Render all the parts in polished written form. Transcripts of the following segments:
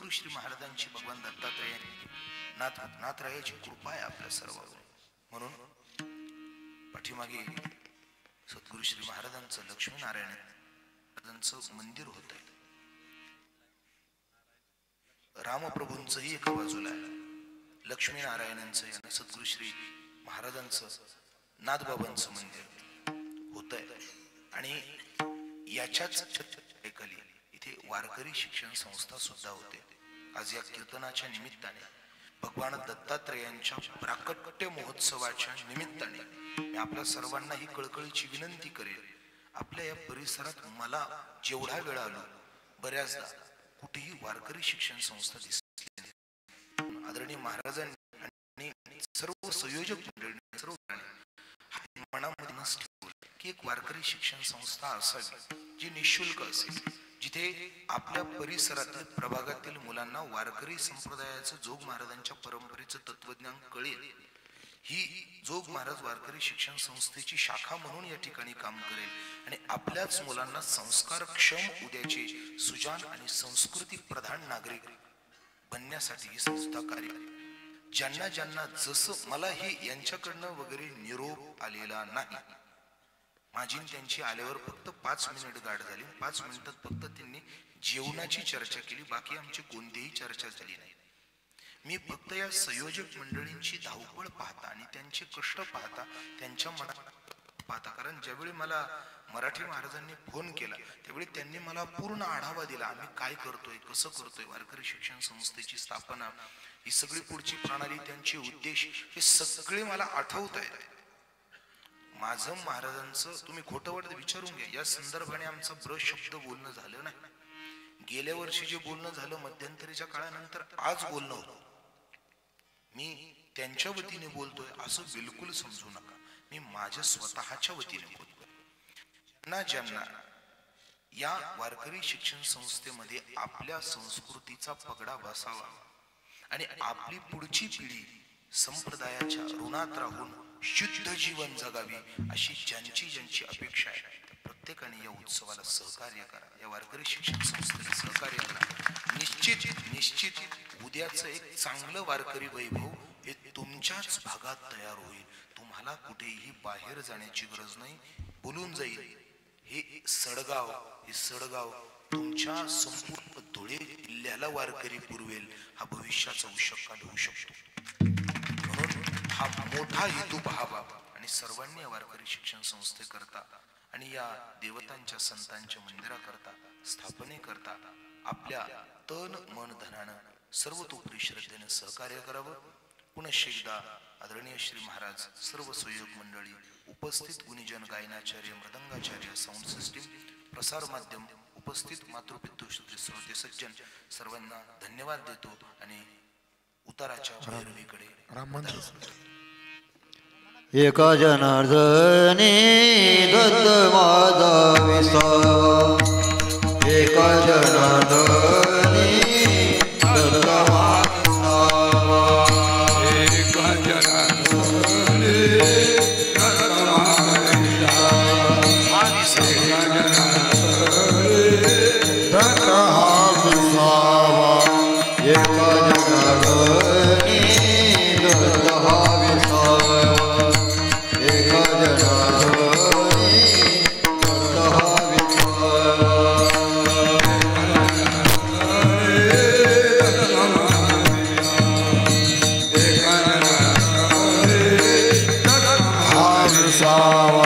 सद्गुरु श्री महाराजांची भगवान दत्तात्रय नाथरायाची कृपा आहे आपल्या सर्वांवर. म्हणून पाठीमागे सद्गुरु श्री महाराजांचं लक्ष्मीनारायण महाराजांचं मंदिर होत आहे. रामप्रभूंचंही एका बाजूला आहे, लक्ष्मीनारायणांचं आणि सद्गुरु श्री महाराजांचं नाथबाबांचं मंदिर होत आहे. आणि याच्याच खाली इथे वारकरी शिक्षण संस्था सुद्धा होते. आज या कीर्तनाच्या निमित्ताने भगवान दत्तात्रयांच्या प्राकट्य महोत्सवाच्या निमित्ताने मी आपल्या सर्वांना ही कळकळीची विनंती करेल, आपल्या या परिसरात मला जेवढा वेळ आलो बऱ्याचदा कुठेही वारकरी शिक्षण संस्था दिसली नाही. आदरणीय महाराजांनी आणि सर्व संयोजक मंडळींनी सर्व मनामध्ये नस ठेवलं की एक वारकरी शिक्षण संस्था असावी जी निःशुल्क असेल, जिथे आपल्या परिसरातील प्रभागातील मुलांना वारकरी संप्रदायाचं जोग महाराजांच्या परंपरेचं तत्वज्ञान कळेल. ही जोग महाराज वारकरी शिक्षण संस्थेची शाखा म्हणून या ठिकाणी काम करेल आणि आपल्याच मुलांना संस्कारक्षम उद्याचे सुजान आणि संस्कृती प्रधान नागरिक बनण्यासाठी ही संस्था कार्य. ज्यांना ज्यांना जसं मला हे यांच्याकडनं वगैरे निरोप आलेला नाही, माझी त्यांची आल्यावर फक्त 5 मिनिट गाठ झाली. 5 मिनिटात फक्त त्यांनी जेवणाची चर्चा केली, बाकी आमची कोणतीही चर्चा झाली नाही. मी फक्त या संयोजक मंडळींची धावपळ पाहता आणि त्यांचे कष्ट पाहता, त्यांच्या मनात पाहता, कारण ज्यावेळी मला मराठी महाराजांनी फोन केला त्यावेळी त्यांनी मला पूर्ण आढावा दिला, आम्ही काय करतोय, कसं करतोय, वारकरी शिक्षण संस्थेची स्थापना, ही सगळी पुढची प्रणाली, त्यांचे उद्देश, हे सगळे मला आठवत आहेत. माझं महाराजांचं तुम्ही खोटं वाटत विचारून घ्या, या संदर्भाने आमचं ब्रश शब्द बोलणं झालं नाही. गेल्या वर्षी जे बोलणं झालं मध्यंतरीच्या काळानंतर आज बोलणं होतं. मी त्यांच्या वतीने बोलतोय असं बिलकुल समजू नका, मी माझ्या स्वतःच्या वतीने बोलतोय. ज्यांना ज्यांना या वारकरी शिक्षण संस्थेमध्ये आपल्या संस्कृतीचा पगडा बसावा आणि आपली पुढची पिढी संप्रदायाच्या ऋणात राहून शुद्ध जीवन जगावी अशी ज्यांची ज्यांची अपेक्षा आहे, प्रत्येकाने या उत्सवाला सहकार्य करा, या वारकरी शिक्षण संस्थेला सहकार्य करा. निश्चित उद्याचं एक चांगलं वारकरी वैभव हे तुमच्याच भागात तयार होईल. तुम्हाला कुठेही बाहेर जाण्याची गरज नाही, बोलून जाईल. हे सडगाव तुमच्या संपूर्ण धुळे जिल्ह्याला वारकरी पुरवेल, हा भविष्याचा उशक्काल होऊ शकतो. म्हणून हा मोठा हेतू पहावा आणि सर्वांनी या वारकरी शिक्षण संस्थेकरता आणि या देवतांच्या संतांच्या मंदिराकरता स्थापनेकरता आपल्या तन मन धनानं सर्वतोपरी श्रद्धेने सहकार्य करावं. पुनश्च एकदा आदरणीय श्री महाराज, सर्व सहयोग मंडळी, उपस्थित गुणीजन, गायनाचार्य, मृदंगाचार्य, साऊंड सिस्टीम, प्रसार माध्यम, उपस्थित मातृपितृ श्रोते सज्जन, सर्वांना धन्यवाद देतो आणि उताराच्या भैरवीकडे एका जनार्दनी दत्त माझा विसावा, एका जनार्दनी दत्त माझा, एका जनार्दनी दत्त माझा, एका जनार्दनी दत्त विसावा, एका जनार्दनी दत्त विसावा, एका जनार्दनी दत्त विसावा.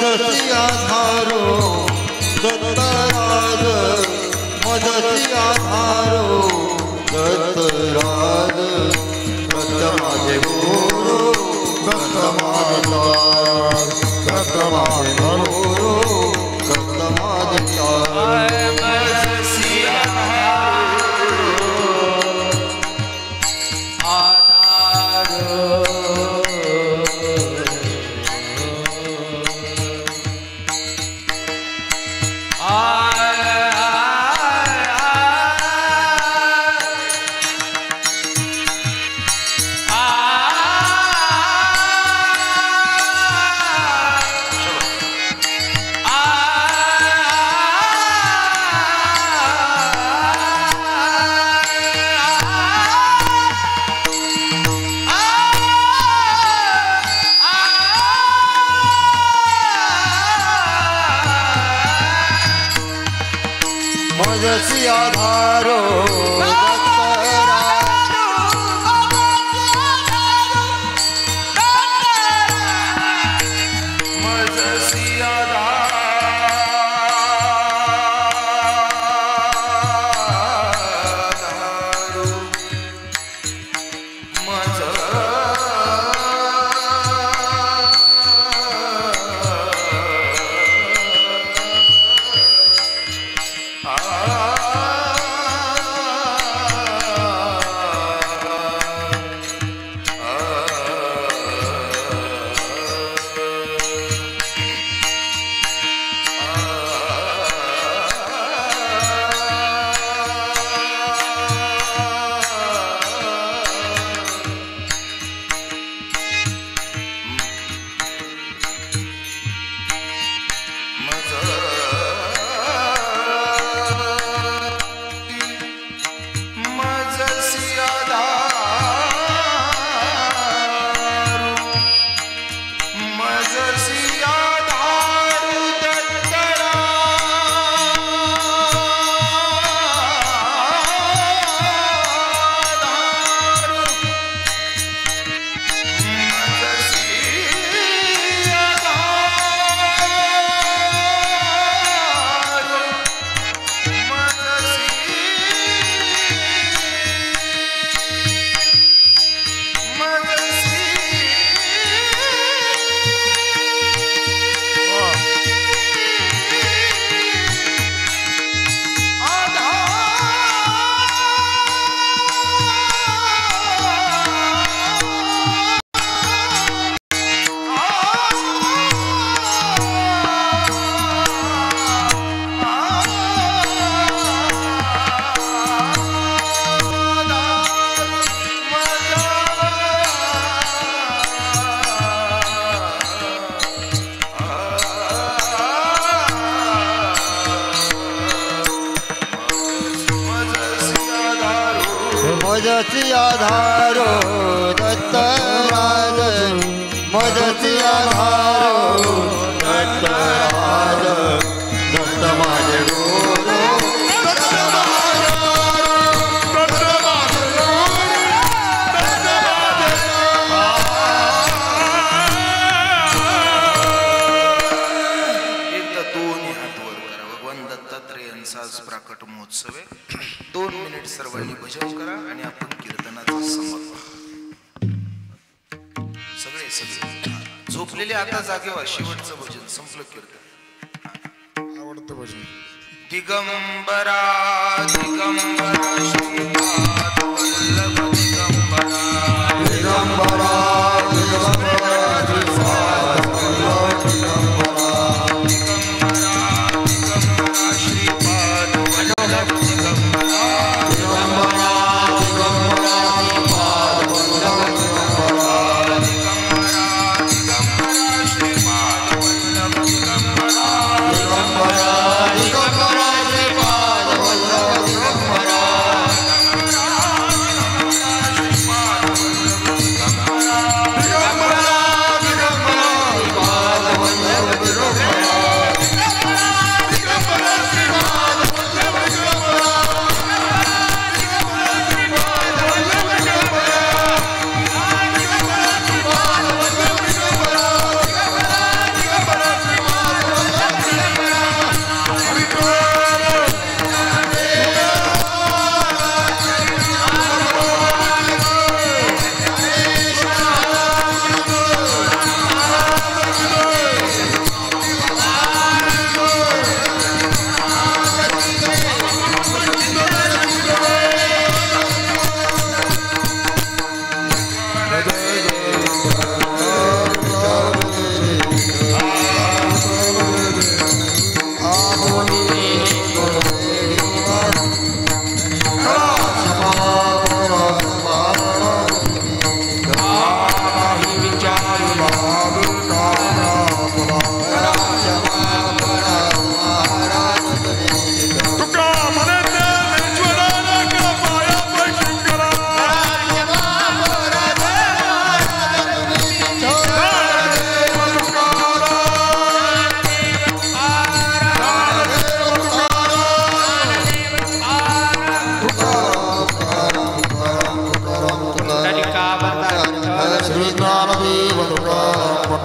मजसी आधारो दत्तराज मजसी आधारो दत्तराज दत्त माझे गुरु दत्त माझे तार दत्त माझे गुरु दत्त माझे तार मजसी मजसी आधारो मजसी आधारो दत्तराज मजसी आधारो दत्तराज दत्त माझे गुरु दत्त माझे दत्त माझे दत्त माझे एकदा दोन्ही हात वर करा. भगवान दत्तात्रेयांचा आज प्राकट महोत्सव आहे. 2 मिनिट सर्वांनी भजन करा आणि आपण कीर्तनाचं समापन. सगळे झोपलेले आता जागे व्हा. शेवटचं भजन संपलं. कीर्तन आवडतं भजन. दिगंबरा दिगंबरा श्रीपाद वल्लभ दिगंबरा दिगंबरा दिगंबरा श्रीपाद वल्लभ दिगंबरा दिगंबरा श्रीपाद वल्लभ दिगंबरा दिगंबरा दिगंबरा श्रीपाद वल्लभ दिगंबरा दिगंबरा श्रीपाद वल्लभ दिगंबरा दिगंबरा दिगंबरा श्रीपाद वल्लभ दिगंबरा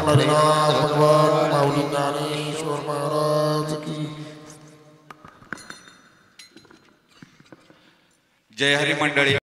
पंढरीनाथ भगवान माऊली ज्ञानेश्वर महाराज की जय हरी मंडळी.